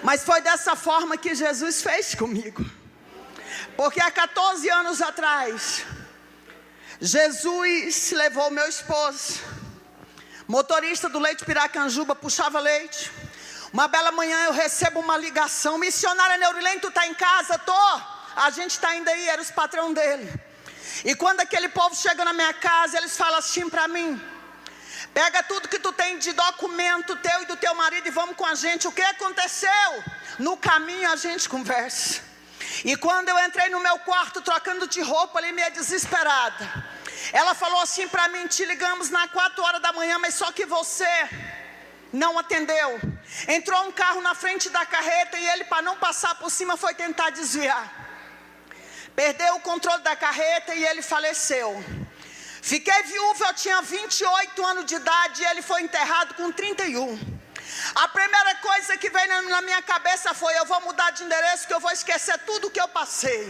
Mas foi dessa forma que Jesus fez comigo. Porque há 14 anos atrás, Jesus levou meu esposo, motorista do Leite Piracanjuba, puxava leite. Uma bela manhã eu recebo uma ligação: missionária Neurilene, tu está em casa? Tô. A gente está indo aí, era os patrão dele. E quando aquele povo chega na minha casa, eles falam assim para mim: pega tudo que tu tem de documento teu e do teu marido e vamos com a gente. O que aconteceu? No caminho a gente conversa. E quando eu entrei no meu quarto trocando de roupa ali, meio desesperada, ela falou assim para mim: te ligamos na 4 horas da manhã, mas só que você não atendeu. Entrou um carro na frente da carreta e ele, para não passar por cima, foi tentar desviar. Perdeu o controle da carreta e ele faleceu. Fiquei viúva, eu tinha 28 anos de idade e ele foi enterrado com 31. A primeira coisa que veio na minha cabeça foi: eu vou mudar de endereço, que eu vou esquecer tudo que eu passei.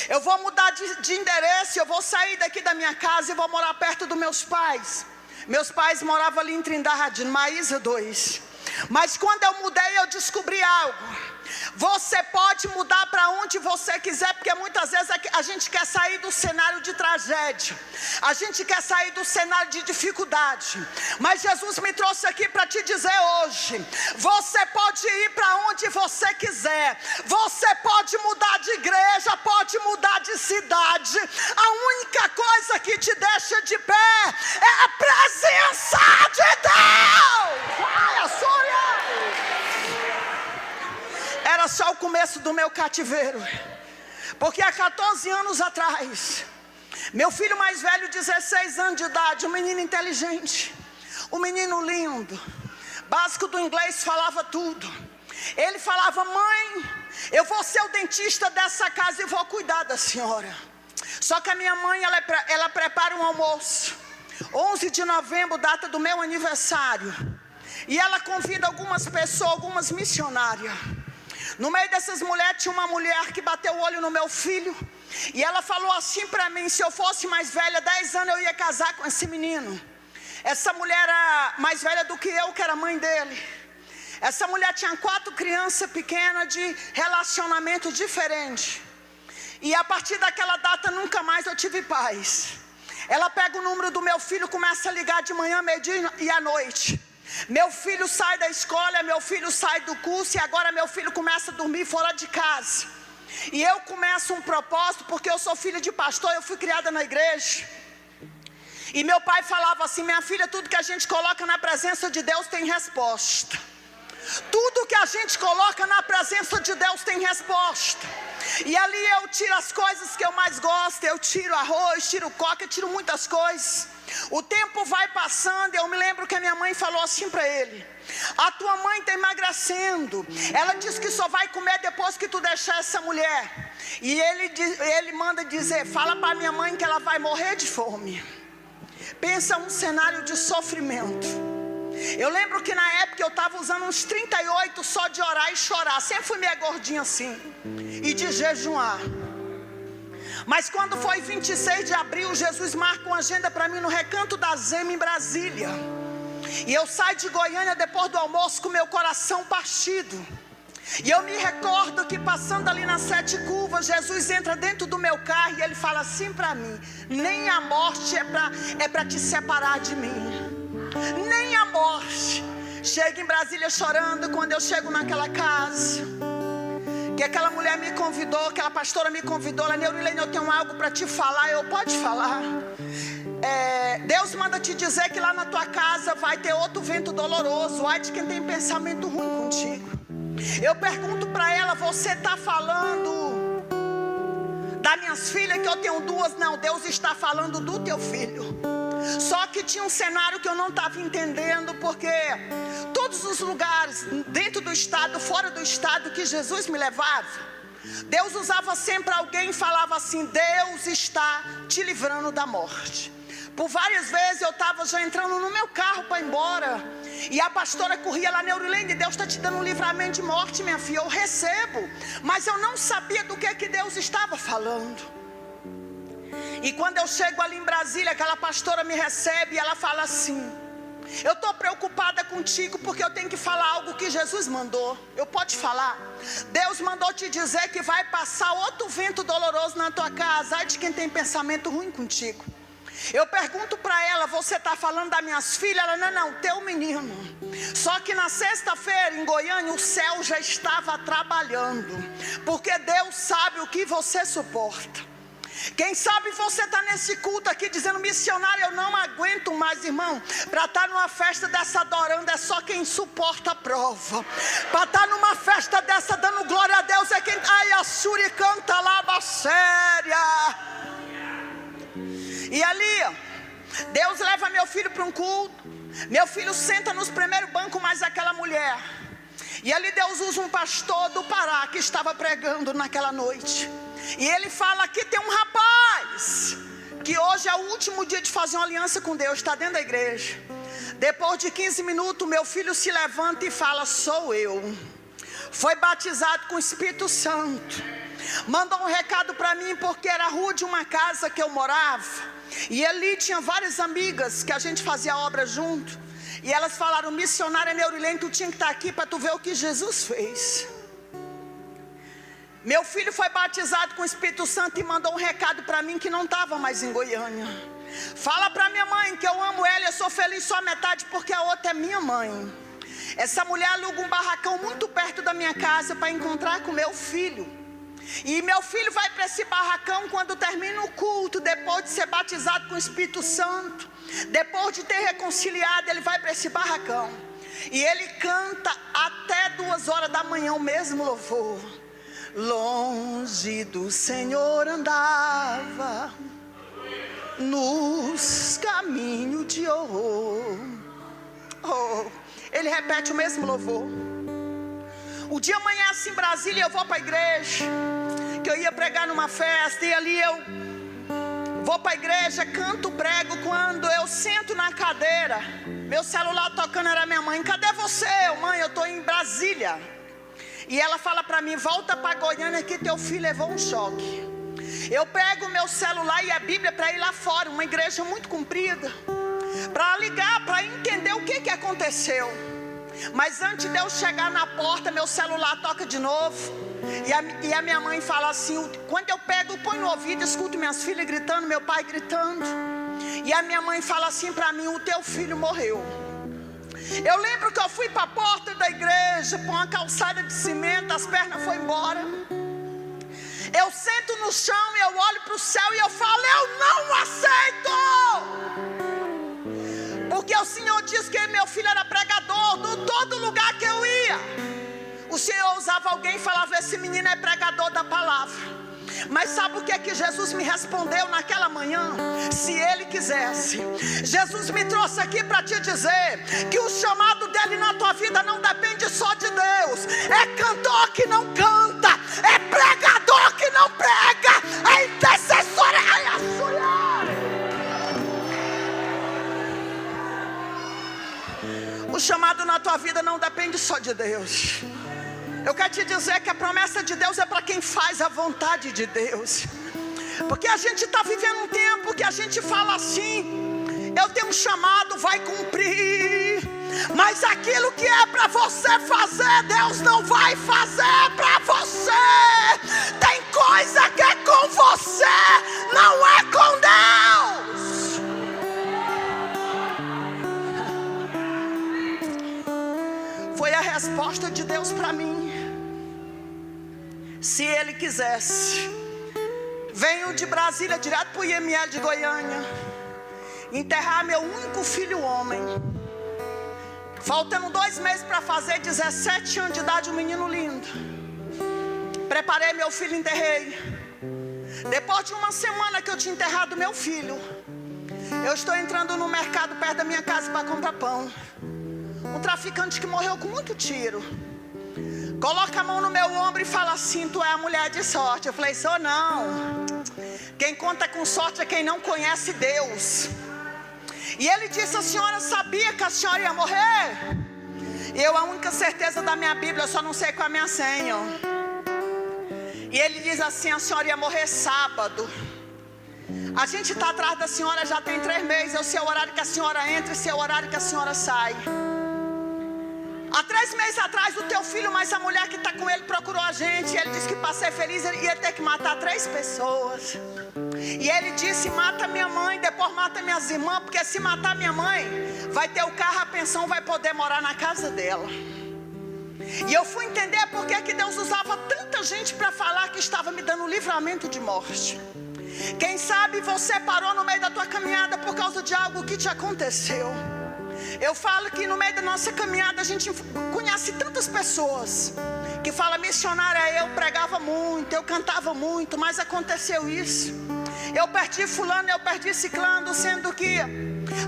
Eu vou mudar de endereço, eu vou sair daqui da minha casa e vou morar perto dos meus pais. Meus pais moravam ali em Trindade, Maísa 2. Mas quando eu mudei, eu descobri algo. Você pode mudar para onde você quiser, porque muitas vezes a gente quer sair do cenário de tragédia, a gente quer sair do cenário de dificuldade. Mas Jesus me trouxe aqui para te dizer hoje: você pode ir para onde você quiser, você pode mudar de igreja, pode mudar de cidade. A única coisa que te deixa de pé é a presença de Deus. Olha só! Era só o começo do meu cativeiro. Porque há 14 anos atrás, meu filho mais velho, 16 anos de idade, um menino inteligente, um menino lindo, básico do inglês, falava tudo. Ele falava: mãe, eu vou ser o dentista dessa casa e vou cuidar da senhora. Só que a minha mãe, ela prepara um almoço, 11 de novembro, data do meu aniversário, e ela convida algumas pessoas, algumas missionárias. No meio dessas mulheres tinha uma mulher que bateu o olho no meu filho, e ela falou assim para mim: se eu fosse mais velha, 10 anos eu ia casar com esse menino. Essa mulher era mais velha do que eu, que era mãe dele. Essa mulher tinha 4 crianças pequenas de relacionamento diferente. E a partir daquela data nunca mais eu tive paz. Ela pega o número do meu filho, começa a ligar de manhã, meio-dia e à noite. Meu filho sai da escola, meu filho sai do curso, e agora meu filho começa a dormir fora de casa. E eu começo um propósito, porque eu sou filha de pastor, eu fui criada na igreja. E meu pai falava assim: minha filha, tudo que a gente coloca na presença de Deus tem resposta. Tudo que a gente coloca na presença de Deus tem resposta. E ali eu tiro as coisas que eu mais gosto. Eu tiro arroz, tiro coca, tiro muitas coisas. O tempo vai passando e eu me lembro que a minha mãe falou assim para ele: a tua mãe está emagrecendo. Ela disse que só vai comer depois que tu deixar essa mulher. E ele manda dizer: fala para minha mãe que ela vai morrer de fome. Pensa um cenário de sofrimento. Eu lembro que na época eu estava usando uns 38 só de orar e chorar. Sempre fui meio gordinha assim, e de jejuar. Mas quando foi 26 de abril, Jesus marca uma agenda para mim no Recanto da Zema, em Brasília. E eu saio de Goiânia depois do almoço com meu coração partido. E eu me recordo que passando ali nas 7 curvas, Jesus entra dentro do meu carro e ele fala assim para mim: nem a morte é para te separar de mim. Nem a morte. Chego em Brasília chorando. Quando eu chego naquela casa, que aquela mulher me convidou, aquela pastora me convidou: ela: Neurilene, eu tenho algo para te falar. Eu: pode falar. Deus manda te dizer que lá na tua casa vai ter outro vento doloroso. Ai de quem tem pensamento ruim contigo. Eu pergunto para ela: você está falando das minhas filhas, que eu tenho 2? Não, Deus está falando do teu filho. Só que tinha um cenário que eu não estava entendendo, porque todos os lugares, dentro do estado, fora do estado, que Jesus me levava, Deus usava sempre alguém e falava assim: Deus está te livrando da morte. Por várias vezes eu estava já entrando no meu carro para ir embora, e a pastora corria lá: Neurilene, Deus está te dando um livramento de morte, minha filha. Eu recebo, mas eu não sabia do que Deus estava falando. E quando eu chego ali em Brasília, aquela pastora me recebe e ela fala assim: Eu estou preocupada contigo porque eu tenho que falar algo que Jesus mandou. Eu posso te falar? Deus mandou te dizer que vai passar outro vento doloroso na tua casa. Ai de quem tem pensamento ruim contigo. Eu pergunto para ela, você está falando das minhas filhas? Ela, não, teu menino. Só que na sexta-feira em Goiânia o céu já estava trabalhando, porque Deus sabe o que você suporta. Quem sabe você está nesse culto aqui dizendo, missionário, eu não aguento mais, irmão. Para estar numa festa dessa adorando é só quem suporta a prova. Para estar numa festa dessa dando glória a Deus é quem... Ai, a Suri canta lá, séria. E ali, Deus leva meu filho para um culto. Meu filho senta nos primeiros bancos mais aquela mulher. E ali Deus usa um pastor do Pará que estava pregando naquela noite. E ele fala que tem um rapaz que hoje é o último dia de fazer uma aliança com Deus, está dentro da igreja. Depois de 15 minutos meu filho se levanta e fala, sou eu. Foi batizado com o Espírito Santo. Mandou um recado para mim porque era a rua de uma casa que eu morava. E ali tinha várias amigas que a gente fazia obra junto. E elas falaram, missionária Neurilene, tu tinha que estar aqui para tu ver o que Jesus fez. Meu filho foi batizado com o Espírito Santo e mandou um recado para mim que não estava mais em Goiânia. Fala para minha mãe que eu amo ela, eu sou feliz só a metade porque a outra é minha mãe. Essa mulher aluga um barracão muito perto da minha casa para encontrar com meu filho. E meu filho vai para esse barracão quando termina o culto, depois de ser batizado com o Espírito Santo. Depois de ter reconciliado, ele vai para esse barracão. E ele canta até 2 horas da manhã o mesmo louvor. Longe do Senhor andava, nos caminhos de horror. Ele repete o mesmo louvor. O dia amanhece em Brasília, eu vou para a igreja, que eu ia pregar numa festa, e ali eu vou para a igreja, canto, prego. Quando eu sento na cadeira, meu celular tocando, era minha mãe. Cadê você? Mãe, eu estou em Brasília. E ela fala para mim, volta para Goiânia que teu filho levou um choque. Eu pego meu celular e a Bíblia para ir lá fora, uma igreja muito comprida, para ligar, para entender o que aconteceu. Mas antes de eu chegar na porta, meu celular toca de novo. E a minha mãe fala assim, quando eu pego, põe no ouvido, escuto minhas filhas gritando, meu pai gritando. E a minha mãe fala assim para mim, o teu filho morreu. Eu lembro que eu fui para a porta da igreja, com uma calçada de cimento, as pernas foram embora. Eu sento no chão e eu olho para o céu e eu falo, eu não aceito! Porque o Senhor disse que meu filho era pregador, em todo lugar que eu ia. O Senhor usava alguém e falava, esse menino é pregador da palavra. Mas sabe o que é que Jesus me respondeu naquela manhã? Se Ele quisesse. Jesus me trouxe aqui para te dizer que o chamado dEle na tua vida não depende só de Deus. É cantor que não canta, é pregador que não prega, é intercessor. O chamado na tua vida não depende só de Deus. Eu quero te dizer que a promessa de Deus é para quem faz a vontade de Deus. Porque a gente está vivendo um tempo que a gente fala assim, eu tenho um chamado, vai cumprir. Mas aquilo que é para você fazer, Deus não vai fazer para você. Tem coisa que é com você, não é com Deus. Foi a resposta de Deus para mim. Se Ele quisesse. Venho de Brasília direto para o IML de Goiânia, enterrar meu único filho homem. Faltando 2 meses para fazer 17 anos de idade, um menino lindo. Preparei meu filho, enterrei. Depois de uma semana que eu tinha enterrado meu filho, eu estou entrando no mercado perto da minha casa para comprar pão. Um traficante que morreu com muito tiro coloca a mão no meu ombro e fala assim, tu é a mulher de sorte. Eu falei, sou não. Quem conta com sorte é quem não conhece Deus. E ele disse, a senhora sabia que a senhora ia morrer? Eu, a única certeza da minha Bíblia, eu só não sei qual é a minha senha. E ele diz assim, a senhora ia morrer sábado. A gente está atrás da senhora já tem 3 meses. Eu sei o horário que a senhora entra e sei o horário que a senhora sai. Há 3 meses atrás, o teu filho, mais a mulher que está com ele, procurou a gente. Ele disse que para ser feliz ele ia ter que matar 3 pessoas. E ele disse: mata minha mãe, depois mata minhas irmãs, porque se matar minha mãe, vai ter o carro, a pensão, vai poder morar na casa dela. E eu fui entender por que Deus usava tanta gente para falar que estava me dando livramento de morte. Quem sabe você parou no meio da tua caminhada por causa de algo que te aconteceu. Eu falo que no meio da nossa caminhada a gente conhece tantas pessoas que falam: missionária, eu pregava muito, eu cantava muito, mas aconteceu isso. Eu perdi fulano, eu perdi ciclano, sendo que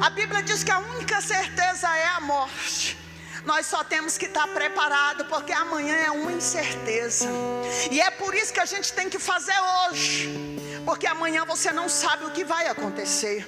a Bíblia diz que a única certeza é a morte. Nós só temos que estar preparado, porque amanhã é uma incerteza. E é por isso que a gente tem que fazer hoje, porque amanhã você não sabe o que vai acontecer.